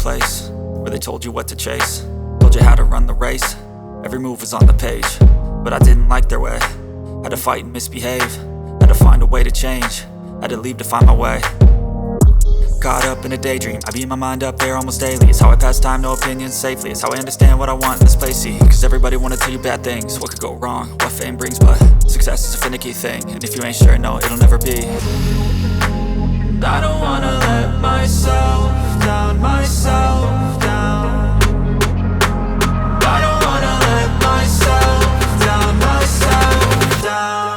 place where they told you what to chase, told you how to run the race. Every move was on the page, but I didn't like their way. Had to fight and misbehave, had to find a way to change, had to leave to find my way. Caught up in a daydream, I beat my mind up there almost daily. It's how I pass time, no opinions safely. It's how I understand what I want in this place, see. Cause everybody wanna tell you bad things, what could go wrong, what fame brings. But success is a finicky thing, and if you ain't sure, no, it'll never be. I don't wanna let myself down, myself down. I don't wanna let myself down, myself down.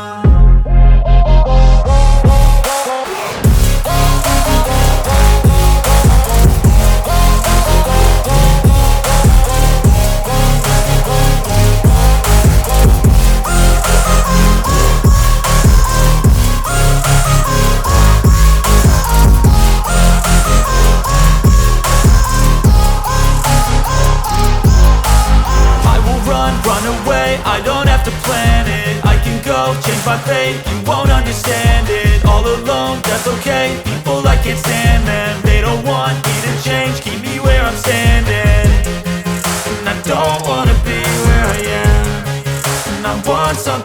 I don't have to plan it, I can go change my fate. You won't understand it, all alone, that's okay. People I can't stand them, they don't want me to change. Keep me where I'm standing, and I don't wanna be where I am. And I want something